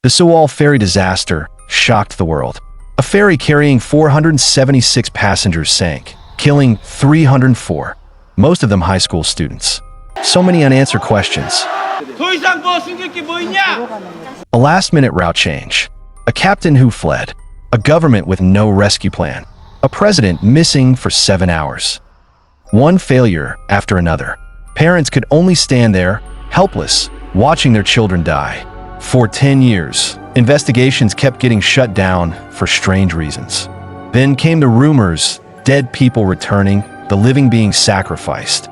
The Sewol Ferry disaster shocked the world. A ferry carrying 476 passengers sank, killing 304, most of them high school students. So many unanswered questions. A last-minute route change. A captain who fled. A government with no rescue plan. A president missing for 7 hours. One failure after another. Parents could only stand there, helpless, watching their children die. For 10 years, investigations kept getting shut down for strange reasons. Then came the rumors, dead people returning, the living being sacrificed.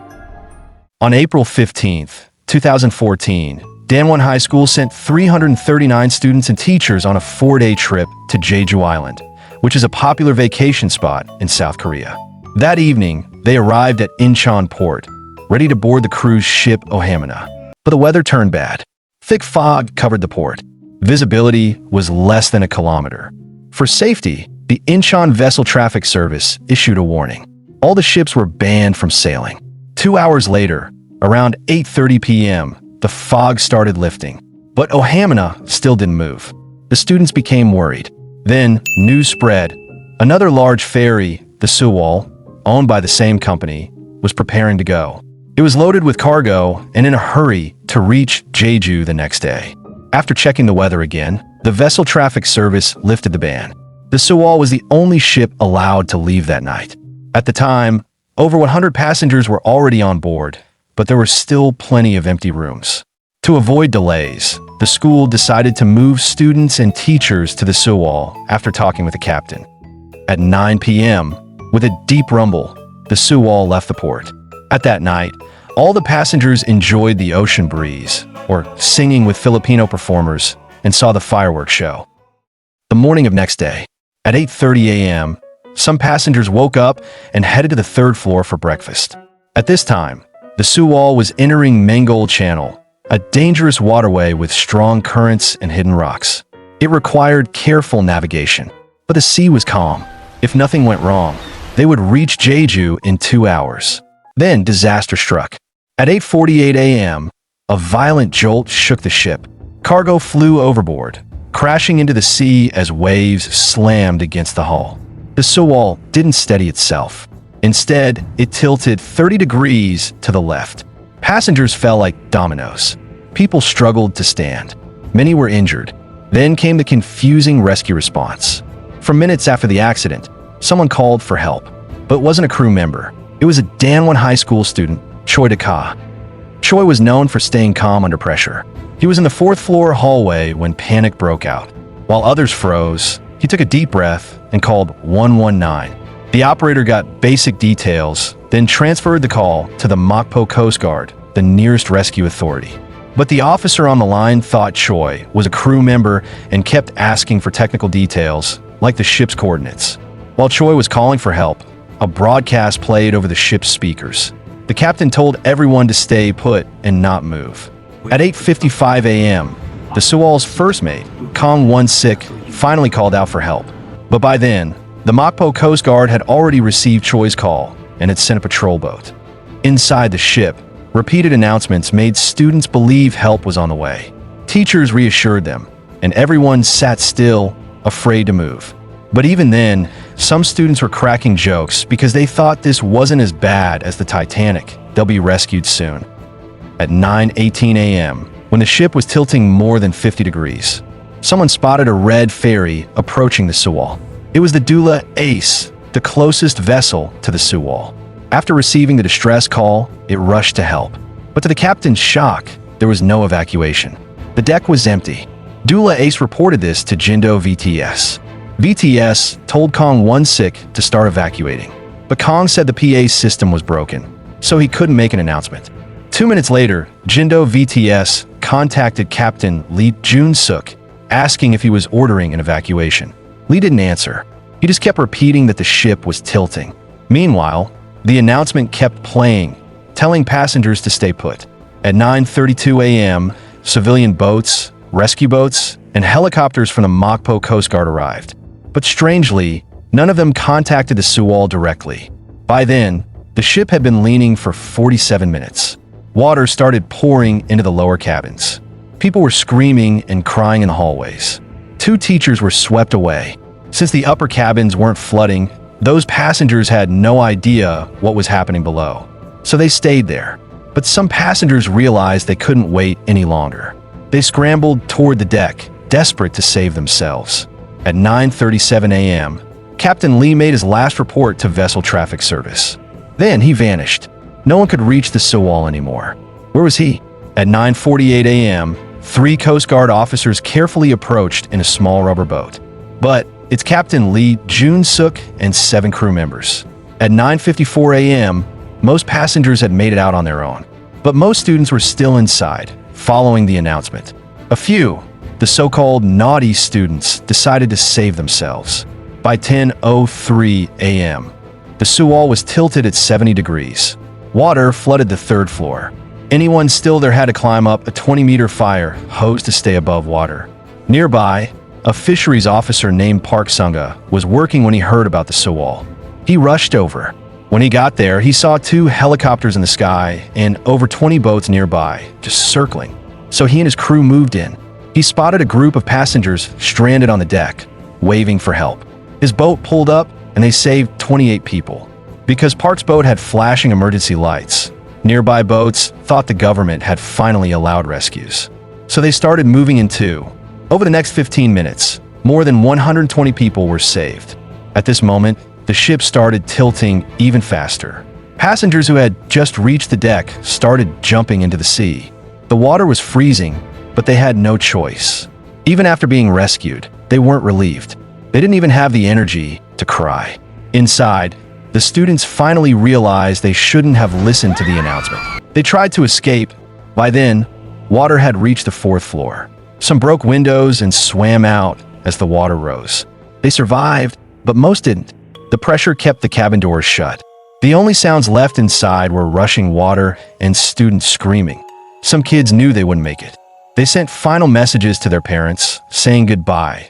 On April 15, 2014, Danwon High School sent 339 students and teachers on a 4-day trip to Jeju Island, which is a popular vacation spot in South Korea. That evening, they arrived at Incheon port, ready to board the cruise ship Ohamina. But the weather turned bad. Thick fog covered the port. Visibility was less than a kilometer. For safety, the Incheon Vessel Traffic Service issued a warning. All the ships were banned from sailing. 2 hours later, around 8:30 p.m., the fog started lifting. But Ohamina still didn't move. The students became worried. Then, news spread. Another large ferry, the Sewol, owned by the same company, was preparing to go. It was loaded with cargo and in a hurry to reach Jeju the next day. After checking the weather again, the Vessel Traffic Service lifted the ban. The Sewol was the only ship allowed to leave that night. At the time, over 100 passengers were already on board, but there were still plenty of empty rooms. To avoid delays, the school decided to move students and teachers to the Sewol after talking with the captain. At 9 p.m., with a deep rumble, the Sewol left the port. At that night, all the passengers enjoyed the ocean breeze, or singing with Filipino performers, and saw the fireworks show. The morning of next day, at 8:30 a.m., some passengers woke up and headed to the 3rd floor for breakfast. At this time, the Sewol was entering Mengol Channel, a dangerous waterway with strong currents and hidden rocks. It required careful navigation, but the sea was calm. If nothing went wrong, they would reach Jeju in 2 hours. Then disaster struck. At 8:48 a.m., a violent jolt shook the ship. Cargo flew overboard, crashing into the sea as waves slammed against the hull. The Sewol didn't steady itself. Instead, it tilted 30 degrees to the left. Passengers fell like dominoes. People struggled to stand. Many were injured. Then came the confusing rescue response. For minutes after the accident, someone called for help, but it wasn't a crew member. It was a Danwon High School student, Choi Da-ka. Choi was known for staying calm under pressure. He was in the 4th floor hallway when panic broke out. While others froze, he took a deep breath and called 119. The operator got basic details, then transferred the call to the Mokpo Coast Guard, the nearest rescue authority. But the officer on the line thought Choi was a crew member and kept asking for technical details, like the ship's coordinates. While Choi was calling for help, a broadcast played over the ship's speakers. The captain told everyone to stay put and not move. At 8:55 a.m., the Sewol's first mate, Kang Won-sik, finally called out for help. But by then, the Mokpo Coast Guard had already received Choi's call and had sent a patrol boat. Inside the ship, repeated announcements made students believe help was on the way. Teachers reassured them, and everyone sat still, afraid to move. But even then, some students were cracking jokes because they thought this wasn't as bad as the Titanic. They'll be rescued soon. At 9:18 a.m., when the ship was tilting more than 50 degrees, someone spotted a red ferry approaching the Sewol. It was the Dula Ace, the closest vessel to the Sewol. After receiving the distress call, it rushed to help. But to the captain's shock, there was no evacuation. The deck was empty. Dula Ace reported this to Jindo VTS. VTS told Kang Won-sik to start evacuating, but Kang said the PA system was broken, so he couldn't make an announcement. 2 minutes later, Jindo VTS contacted Captain Lee Jun-suk, asking if he was ordering an evacuation. Lee didn't answer. He just kept repeating that the ship was tilting. Meanwhile, the announcement kept playing, telling passengers to stay put. At 9:32 a.m., civilian boats, rescue boats, and helicopters from the Mokpo Coast Guard arrived. But strangely, none of them contacted the Sewol directly. By then, the ship had been leaning for 47 minutes. Water started pouring into the lower cabins. People were screaming and crying in the hallways. 2 teachers were swept away. Since the upper cabins weren't flooding, those passengers had no idea what was happening below. So they stayed there. But some passengers realized they couldn't wait any longer. They scrambled toward the deck, desperate to save themselves. At 9:37 a.m., Captain Lee made his last report to Vessel Traffic Service. Then he vanished. No one could reach the Sewol anymore. Where was he? At 9:48 a.m., 3 Coast Guard officers carefully approached in a small rubber boat. But it's Captain Lee Jun-suk and 7 crew members. At 9:54 a.m., most passengers had made it out on their own. But most students were still inside, following the announcement. A few, the so-called naughty students, decided to save themselves. By 10:03 a.m., the Sewol was tilted at 70 degrees. Water flooded the 3rd floor. Anyone still there had to climb up a 20-meter fire hose to stay above water. Nearby, a fisheries officer named Park Geun-hye was working when he heard about the Sewol. He rushed over. When he got there, he saw 2 helicopters in the sky and over 20 boats nearby, just circling. So he and his crew moved in. He spotted a group of passengers stranded on the deck, waving for help. His boat pulled up and they saved 28 people. Because Park's boat had flashing emergency lights, nearby boats thought the government had finally allowed rescues. So they started moving in too. Over the next 15 minutes, more than 120 people were saved. At this moment, the ship started tilting even faster. Passengers who had just reached the deck started jumping into the sea. The water was freezing, but they had no choice. Even after being rescued, they weren't relieved. They didn't even have the energy to cry. Inside, the students finally realized they shouldn't have listened to the announcement. They tried to escape. By then, water had reached the 4th floor. Some broke windows and swam out as the water rose. They survived, but most didn't. The pressure kept the cabin doors shut. The only sounds left inside were rushing water and students screaming. Some kids knew they wouldn't make it. They sent final messages to their parents, saying goodbye.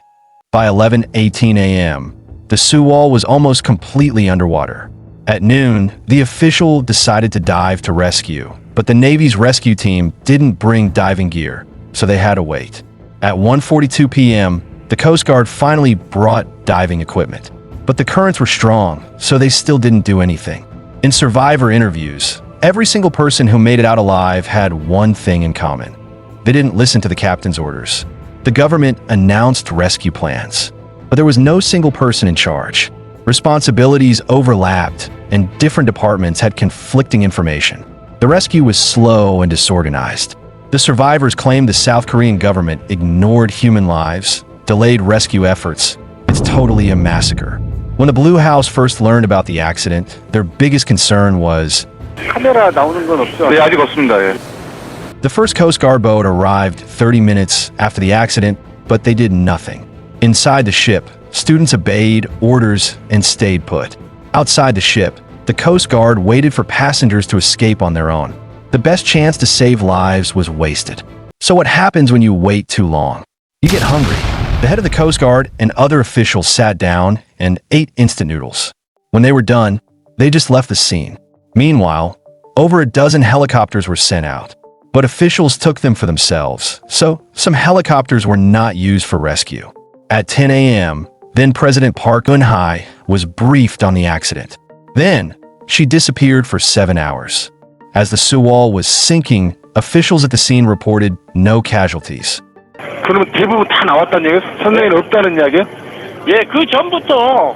By 11:18 a.m., the Sewol was almost completely underwater. At noon, the official decided to dive to rescue, but the Navy's rescue team didn't bring diving gear, so they had to wait. At 1:42 p.m., the Coast Guard finally brought diving equipment. But the currents were strong, so they still didn't do anything. In survivor interviews, every single person who made it out alive had one thing in common. They didn't listen to the captain's orders. The government announced rescue plans, but there was no single person in charge. Responsibilities overlapped, and different departments had conflicting information. The rescue was slow and disorganized. The survivors claimed the South Korean government ignored human lives, delayed rescue efforts. It's totally a massacre. When the Blue House first learned about the accident, their biggest concern was 카메라 나오는 건 없죠? 네, 아직 없습니다. 예. The first Coast Guard boat arrived 30 minutes after the accident, but they did nothing. Inside the ship, students obeyed orders and stayed put. Outside the ship, the Coast Guard waited for passengers to escape on their own. The best chance to save lives was wasted. So what happens when you wait too long? You get hungry. The head of the Coast Guard and other officials sat down and ate instant noodles. When they were done, they just left the scene. Meanwhile, over a dozen helicopters were sent out. But officials took them for themselves, so some helicopters were not used for rescue. At 10 a.m., then President Park Geun-hye was briefed on the accident. Then, she disappeared for 7 hours. As the Sewol was sinking, officials at the scene reported no casualties. 그러면 대부분 다 나왔다는 얘기예요? 선생님 없다는 이야기예요? 예, 그 전부터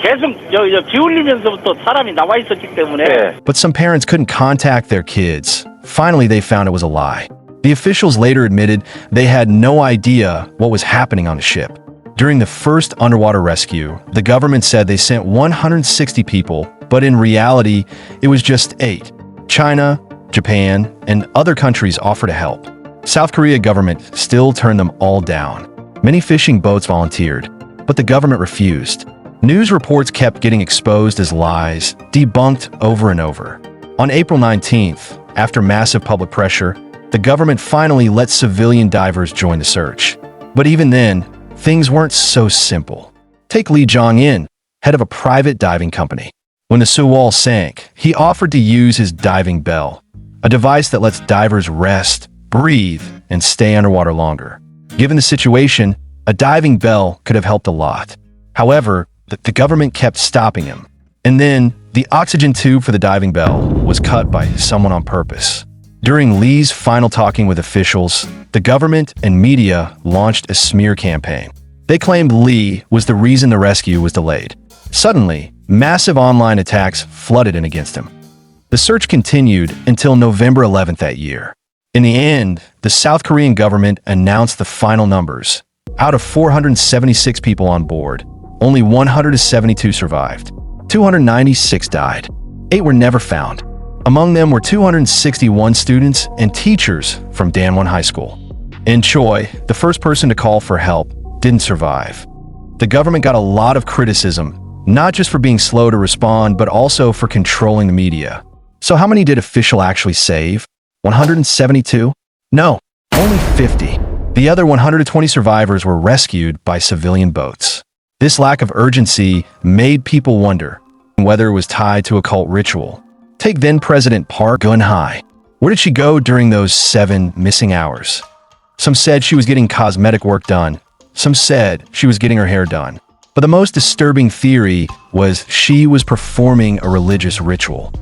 계속 비 흘리면서부터 사람이 나와 있었기 때문에. 네. But some parents couldn't contact their kids. Finally, they found it was a lie. The officials later admitted they had no idea what was happening on the ship. During the first underwater rescue, the government said they sent 160 people, but in reality, it was just 8. China, Japan, and other countries offered to help. South Korea government still turned them all down. Many fishing boats volunteered, but the government refused. News reports kept getting exposed as lies, debunked over and over. On April 19th, after massive public pressure, the government finally let civilian divers join the search. But even then, things weren't so simple. Take Lee Byung-eun, head of a private diving company. When the Sewol sank, he offered to use his diving bell, a device that lets divers rest, breathe, and stay underwater longer. Given the situation, a diving bell could have helped a lot. However, the government kept stopping him. And then, the oxygen tube for the diving bell was cut by someone on purpose. During Lee's final talking with officials, the government and media launched a smear campaign. They claimed Lee was the reason the rescue was delayed. Suddenly, massive online attacks flooded in against him. The search continued until November 11th that year. In the end, the South Korean government announced the final numbers. Out of 476 people on board, only 172 survived. 296 died. 8 were never found. Among them were 261 students and teachers from Danwon High School. In Choi, the first person to call for help, didn't survive. The government got a lot of criticism, not just for being slow to respond, but also for controlling the media. So how many did official actually save? 172? No, only 50. The other 120 survivors were rescued by civilian boats. This lack of urgency made people wonder whether it was tied to a cult ritual. Take then-President Park Geun-hye. Where did she go during those 7 missing hours? Some said she was getting cosmetic work done. Some said she was getting her hair done. But the most disturbing theory was she was performing a religious ritual.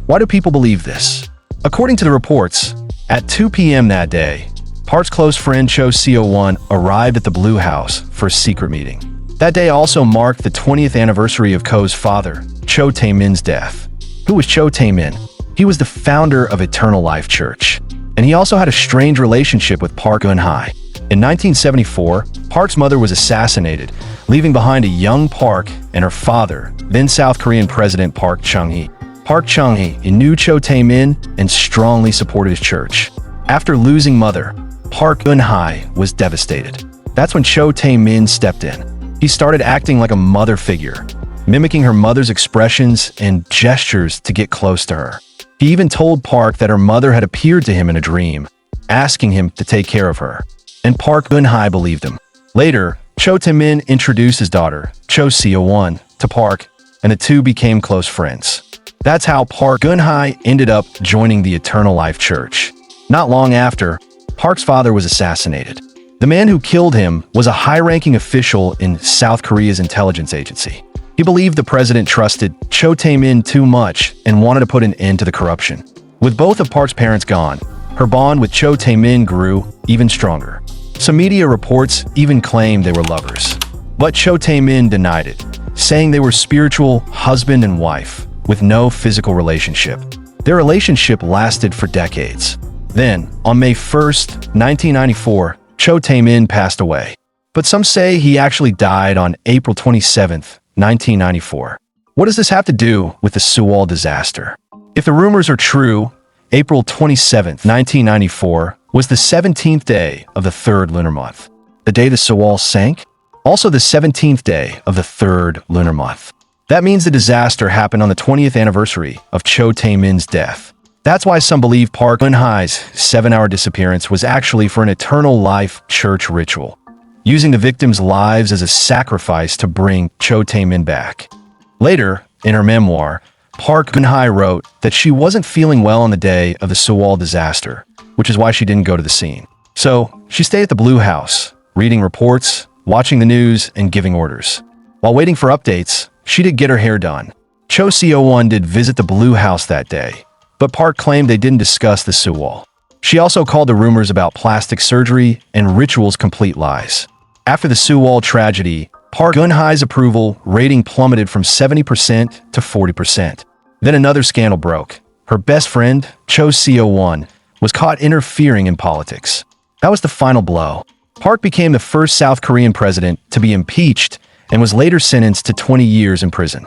Why do people believe this? According to the reports, at 2 p.m. that day, Park's close friend Cho Seo-won arrived at the Blue House for a secret meeting. That day also marked the 20th anniversary of Ko's father, Cho Tae-min's death. Who was Cho Tae-min? He was the founder of Eternal Life Church, and he also had a strange relationship with Park Geun-hye. In 1974, Park's mother was assassinated, leaving behind a young Park and her father, then South Korean President Park Geun-hye. Park Geun-hye knew Cho Tae-min and strongly supported his church. After losing mother, Park Geun-hye was devastated. That's when Cho Tae-min stepped in. He started acting like a mother figure, mimicking her mother's expressions and gestures to get close to her. He even told Park that her mother had appeared to him in a dream, asking him to take care of her. And Park Geun-hye believed him. Later, Cho Tae-min introduced his daughter, Cho Seo-won, to Park, and the two became close friends. That's how Park Geun-hye ended up joining the Eternal Life Church. Not long after, Park's father was assassinated. The man who killed him was a high-ranking official in South Korea's intelligence agency. He believed the president trusted Cho Tae-min too much and wanted to put an end to the corruption. With both of Park's parents gone, her bond with Cho Tae-min grew even stronger. Some media reports even claimed they were lovers. But Cho Tae-min denied it, saying they were spiritual husband and wife, with no physical relationship. Their relationship lasted for decades. Then, on May 1st, 1994, Cho Tae-min passed away. But some say he actually died on April 27th, 1994. What does this have to do with the Sewol disaster? If the rumors are true, April 27th, 1994 was the 17th day of the 3rd lunar month. The day the Sewol sank? Also the 17th day of the 3rd lunar month. That means the disaster happened on the 20th anniversary of Cho Tae-min's death. That's why some believe Park Geun-hye's 7-hour disappearance was actually for an Eternal Life Church ritual, using the victims' lives as a sacrifice to bring Cho Tae-min back. Later, in her memoir, Park Geun-hye wrote that she wasn't feeling well on the day of the Sewol disaster, which is why she didn't go to the scene. So, she stayed at the Blue House, reading reports, watching the news, and giving orders. While waiting for updates, she did get her hair done. Cho Seo-won did visit the Blue House that day, but Park claimed they didn't discuss the Sewol. She also called the rumors about plastic surgery and rituals complete lies. After the Sewol tragedy, Park Geun-hye's approval rating plummeted from 70% to 40%. Then another scandal broke. Her best friend, Cho Seo-won, was caught interfering in politics. That was the final blow. Park became the first South Korean president to be impeached and was later sentenced to 20 years in prison.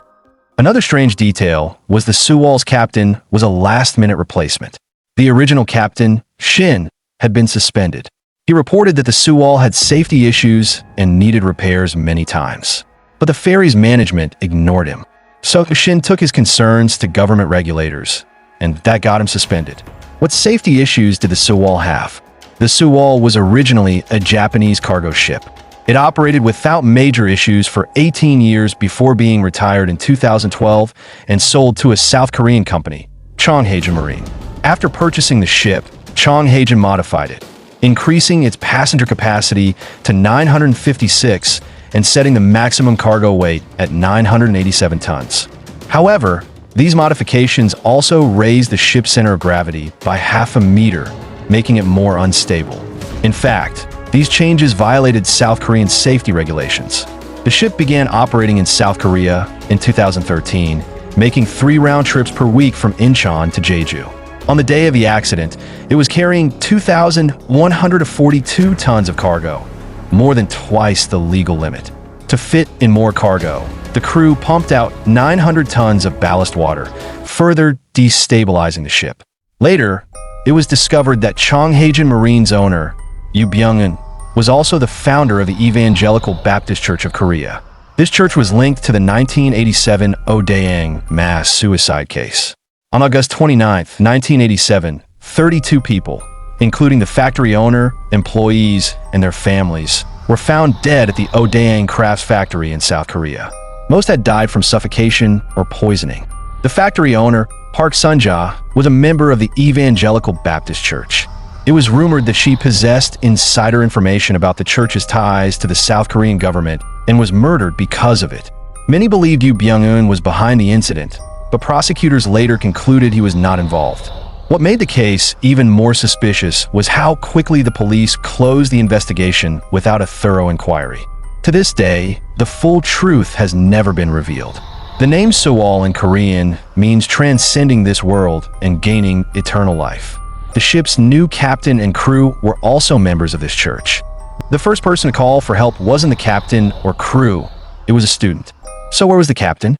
Another strange detail was the Sewol's captain was a last-minute replacement. The original captain, Shin, had been suspended. He reported that the Sewol had safety issues and needed repairs many times. But the ferry's management ignored him. So Shin took his concerns to government regulators, and that got him suspended. What safety issues did the Sewol have? The Sewol was originally a Japanese cargo ship. It operated without major issues for 18 years before being retired in 2012 and sold to a South Korean company, Chonghae Marine. After purchasing the ship, Chong Hae-jin modified it, increasing its passenger capacity to 956 and setting the maximum cargo weight at 987 tons. However, these modifications also raised the ship's center of gravity by half a meter, making it more unstable. In fact, these changes violated South Korean safety regulations. The ship began operating in South Korea in 2013, making 3 round trips per week from Incheon to Jeju. On the day of the accident, it was carrying 2,142 tons of cargo, more than twice the legal limit. To fit in more cargo, the crew pumped out 900 tons of ballast water, further destabilizing the ship. Later, it was discovered that Chong Hae-jin Marine's owner, Yoo Byung-eun, was also the founder of the Evangelical Baptist Church of Korea. This church was linked to the 1987 Daeang mass suicide case. On August 29, 1987, 32 people, including the factory owner, employees, and their families, were found dead at the Daeang Crafts factory in South Korea. Most had died from suffocation or poisoning. The factory owner, Park Geun-hye, was a member of the Evangelical Baptist Church. It was rumored that she possessed insider information about the church's ties to the South Korean government and was murdered because of it. Many believed Yoo Byung-eun was behind the incident, but prosecutors later concluded he was not involved. What made the case even more suspicious was how quickly the police closed the investigation without a thorough inquiry. To this day, the full truth has never been revealed. The name Sewol in Korean means transcending this world and gaining eternal life. The ship's new captain and crew were also members of this church. The first person to call for help wasn't the captain or crew, it was a student. So where was the captain?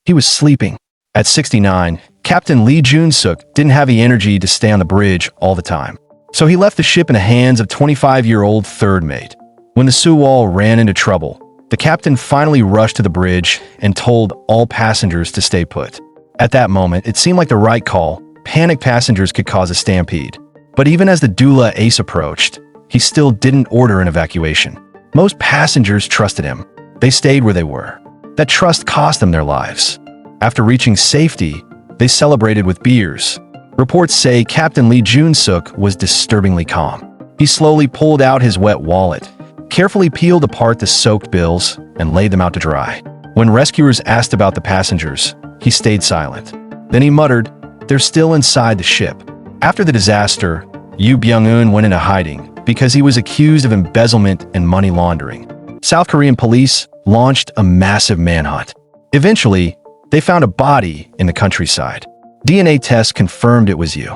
He was sleeping. At 69, Captain Lee Jun-suk didn't have the energy to stay on the bridge all the time. So he left the ship in the hands of 25-year-old third mate. When the Sewol ran into trouble, the captain finally rushed to the bridge and told all passengers to stay put. At that moment, it seemed like the right call. Panicked passengers could cause a stampede. But even as the doula Ace approached, he still didn't order an evacuation. Most passengers trusted him. They stayed where they were. That trust cost them their lives. After reaching safety, they celebrated with beers. Reports say Captain Lee Jun-suk was disturbingly calm. He slowly pulled out his wet wallet, carefully peeled apart the soaked bills, and laid them out to dry. When rescuers asked about the passengers, he stayed silent. Then he muttered, "They're still inside the ship." After the disaster, Yoo Byung-eun went into hiding because he was accused of embezzlement and money laundering. South Korean police launched a massive manhunt. Eventually, they found a body in the countryside. DNA tests confirmed it was Yoo.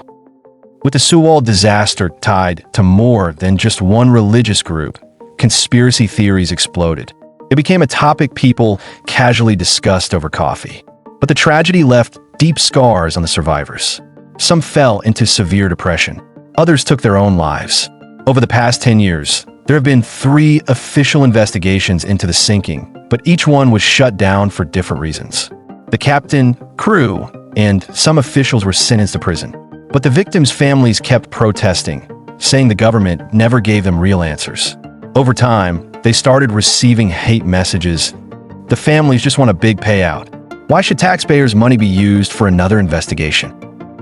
With the Sewol disaster tied to more than just one religious group, conspiracy theories exploded. It became a topic people casually discussed over coffee. But the tragedy left deep scars on the survivors. Some fell into severe depression. Others took their own lives. Over the past 10 years, there have been 3 official investigations into the sinking, but each one was shut down for different reasons. The captain, crew, and some officials were sentenced to prison. But the victims' families kept protesting, saying the government never gave them real answers. Over time, they started receiving hate messages. The families just want a big payout. Why should taxpayers' money be used for another investigation?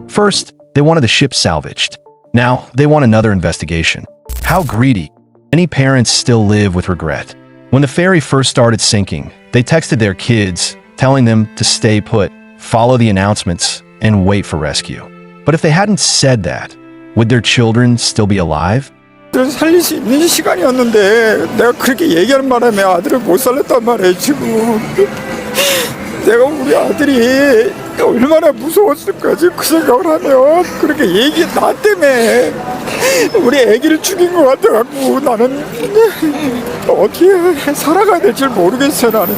First, they wanted the ship salvaged. Now, they want another investigation. How greedy. Many parents still live with regret. When the ferry first started sinking, they texted their kids, telling them to stay put, follow the announcements, and wait for rescue. But if they hadn't said that, would their children still be alive? 살릴 수 있는 시간이었는데 내가 그렇게 얘기하는 바람에 아들을 못 살렸단 말이에요 지금. 내가 우리 아들이 얼마나 무서웠을까 지금 그 생각을 하면 그렇게 얘기 나 때문에 우리 애기를 죽인 것 같아갖고 나는 어떻게 살아가야 될지 모르겠어요 나는.